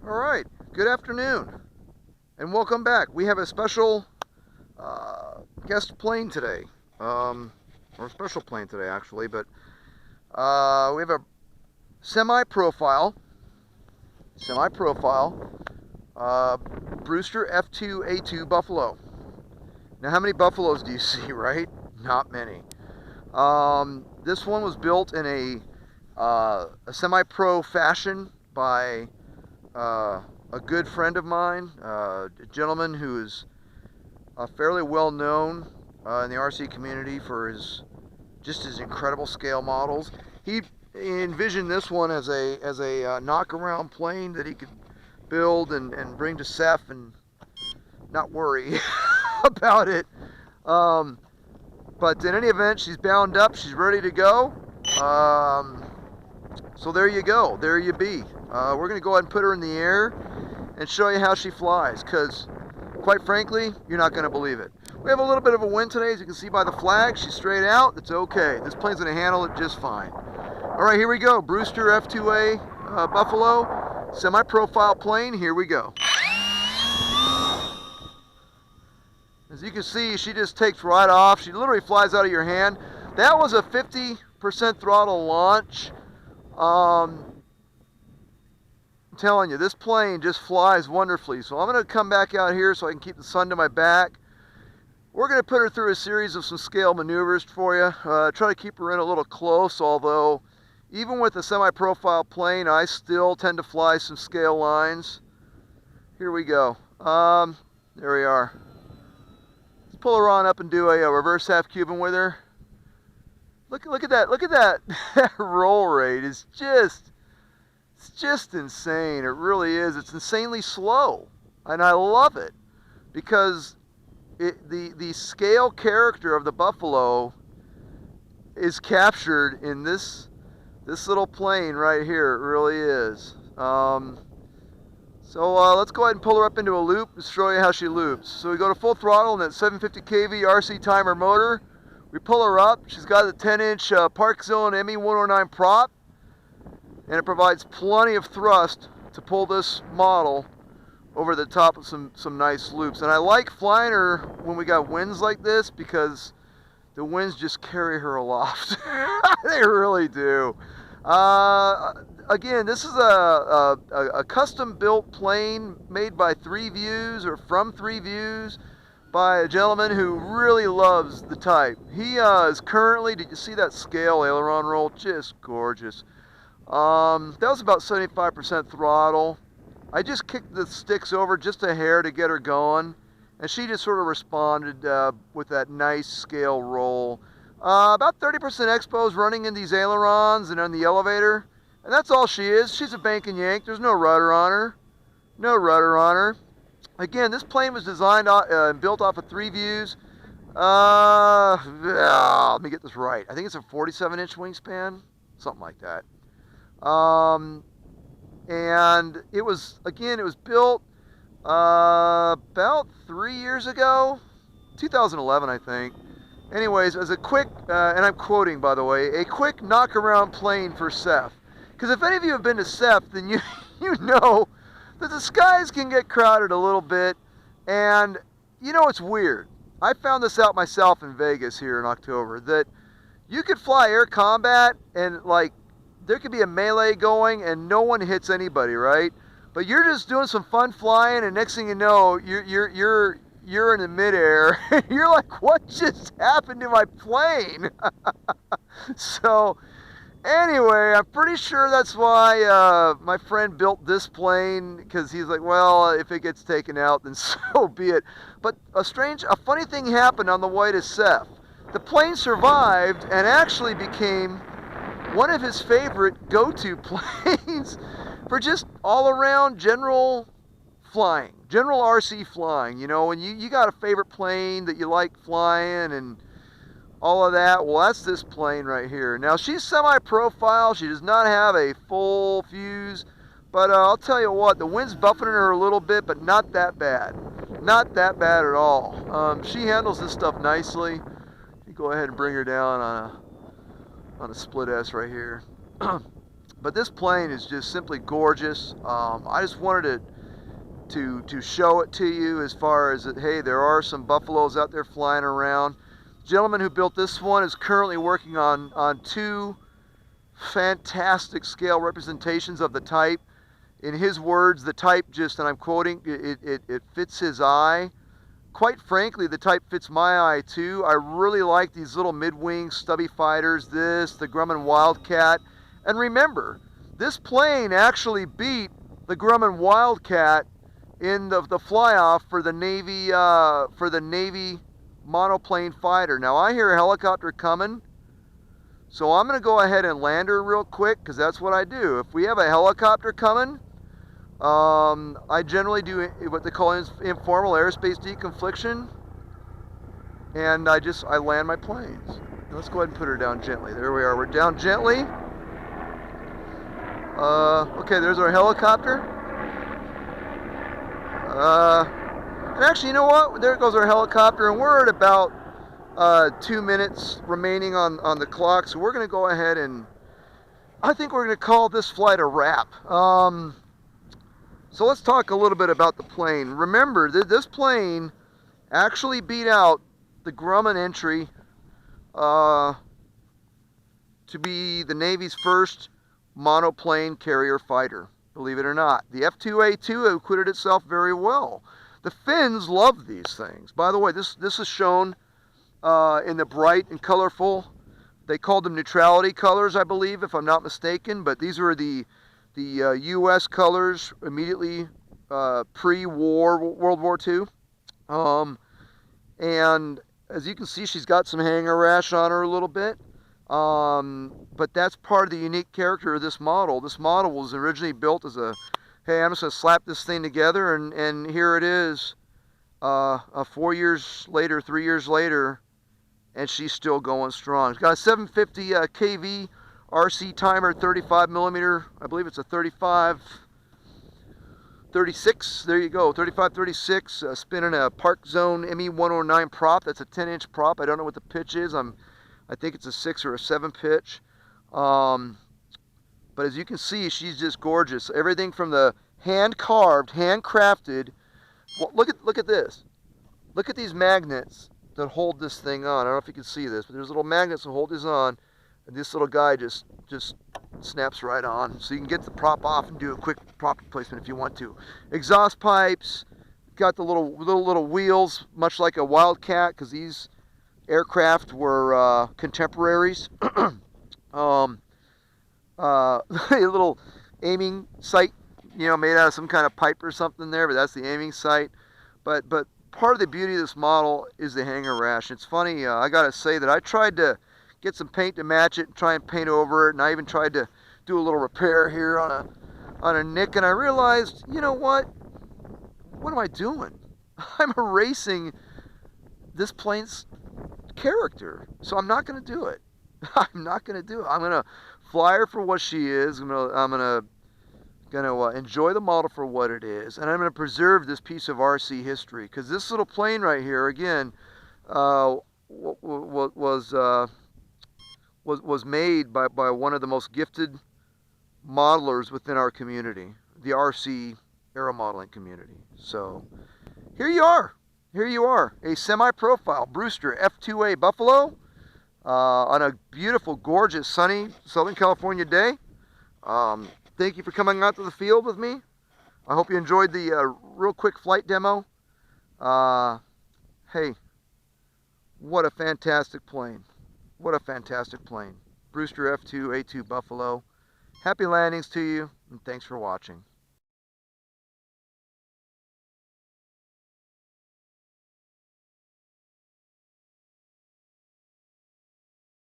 All right, good afternoon, and welcome back. We have a special guest plane today, or a special plane today, actually. But we have a semi-profile, uh, Brewster F2A Buffalo. Now, how many Buffaloes do you see, right? Not many. This one was built in a semi-pro fashion by a good friend of mine, a gentleman who is fairly well known in the RC community for his incredible scale models. He envisioned this one as a knock-around plane that he could build and bring to Seth and not worry about it. But in any event, she's bound up. She's ready to go. So there you go. There you be. We're going to go ahead and put her in the air and show you how she flies, because quite frankly, you're not going to believe it. We have a little bit of a wind today, as you can see by the flag. She's straight out. It's okay. This plane's going to handle it just fine. All right, here we go. Brewster F2A Buffalo, semi-profile plane. Here we go. As you can see, she just takes right off. She literally flies out of your hand. That was a 50% throttle launch. I'm telling you, this plane just flies wonderfully. So I'm going to come back out here so I can keep the sun to my back. We're going to put her through a series of some scale maneuvers for you. Try to keep her in a little close, although even with a semi-profile plane, I still tend to fly some scale lines. Here we go. There we are. Let's pull her on up and do a reverse half Cuban with her. Look at that. Look at that. That roll rate is just... it's just insane. It really is. It's insanely slow, and I love it because the scale character of the Buffalo is captured in this little plane right here. It really is. So let's go ahead and pull her up into a loop and show you how she loops. So we go to full throttle in that 750 kV RC timer motor. We pull her up. She's got a 10-inch Park Zone ME109 prop, and it provides plenty of thrust to pull this model over the top of some nice loops. And I like flying her when we got winds like this because the winds just carry her aloft. They really do. Again, this is a custom-built plane made by 3 Views, or from 3 Views, by a gentleman who really loves the type. He is currently, did you see that scale aileron roll? Just gorgeous. That was about 75% throttle. I just kicked the sticks over just a hair to get her going, and she just sort of responded with that nice scale roll. About 30% expos running in these ailerons and on the elevator, and that's all she is. She's a bank and yank. There's no rudder on her. No rudder on her. Again, this plane was designed and built off of 3 Views. Let me get this right. I think it's a 47-inch wingspan, something like that. And it was built about 3 years ago, 2011, I think. Anyways, as a quick, and I'm quoting, by the way, a quick knock-around plane for Seth. Because if any of you have been to Seth, then you know that the skies can get crowded a little bit. And, you know, it's weird. I found this out myself in Vegas here in October, that you could fly air combat and, like, there could be a melee going and no one hits anybody, right? But you're just doing some fun flying, and next thing you know, you're in the midair. You're like, what just happened to my plane? So anyway, I'm pretty sure that's why my friend built this plane, because he's like, well, if it gets taken out, then so be it. But a funny thing happened on the way to Seth. The plane survived and actually became one of his favorite go-to planes for just all-around general flying, general RC flying. You know, when you got a favorite plane that you like flying and all of that, well, that's this plane right here. Now, she's semi-profile. She does not have a full fuse, but I'll tell you what, the wind's buffeting her a little bit, but not that bad. Not that bad at all. She handles this stuff nicely. You go ahead and bring her down on a split S right here. But this plane is just simply gorgeous. I just wanted to show it to you as far as that, hey, there are some Buffaloes out there flying around. The gentleman who built this one is currently working on two fantastic scale representations of the type. In his words, the type just, and I'm quoting, it fits his eye. Quite frankly, the type fits my eye too. I really like these little mid-wing stubby fighters, the Grumman Wildcat. And remember, this plane actually beat the Grumman Wildcat in the fly-off for the Navy monoplane fighter. Now I hear a helicopter coming, so I'm going to go ahead and land her real quick, because that's what I do. If we have a helicopter coming, I generally do what they call informal airspace deconfliction, and I land my planes. Let's go ahead and put her down gently. There we are. We're down gently. Okay, there's our helicopter. And actually, you know what? There goes our helicopter, and we're at about 2 minutes remaining on the clock, so we're going to go ahead and I think we're going to call this flight a wrap. So let's talk a little bit about the plane. Remember, this plane actually beat out the Grumman entry to be the Navy's first monoplane carrier fighter, believe it or not. The F2A acquitted itself very well. The Finns love these things. By the way, this is shown in the bright and colorful. They called them neutrality colors, I believe, if I'm not mistaken, but these were the U.S. colors immediately pre-war, World War II. And as you can see, she's got some hanger rash on her a little bit. But that's part of the unique character of this model. This model was originally built as a, hey, I'm just going to slap this thing together, and here it is 4 years later, 3 years later, and she's still going strong. It's got a 750 kV RC timer, 35 millimeter. I believe it's a 35-36. There you go, 35-36. Spinning a Park Zone ME109 prop. That's a 10-inch prop. I don't know what the pitch is. I think it's a 6 or a 7 pitch. But as you can see, she's just gorgeous. Everything from the hand-carved, hand-crafted. Well, look at this. Look at these magnets that hold this thing on. I don't know if you can see this, but there's little magnets that hold this on. And this little guy just snaps right on. So you can get the prop off and do a quick prop replacement if you want to. Exhaust pipes, got the little wheels, much like a Wildcat, because these aircraft were contemporaries. A little aiming sight, made out of some kind of pipe or something there, but that's the aiming sight. But part of the beauty of this model is the hanger rash. It's funny, I gotta say that I tried to get some paint to match it and try and paint over it, and I even tried to do a little repair here on a nick, and I realized, you know what am I doing? I'm erasing this plane's character, so I'm not going to do it. I'm not going to do it. I'm going to fly her for what she is. I'm going to enjoy the model for what it is, and I'm going to preserve this piece of RC history, because this little plane right here, again, was made by one of the most gifted modelers within our community, the RC aero modeling community. So here you are, a semi-profile Brewster F2A Buffalo on a beautiful, gorgeous, sunny Southern California day. Thank you for coming out to the field with me. I hope you enjoyed the real quick flight demo. Hey, what a fantastic plane. What a fantastic plane. Brewster F2A Buffalo. Happy landings to you, and thanks for watching.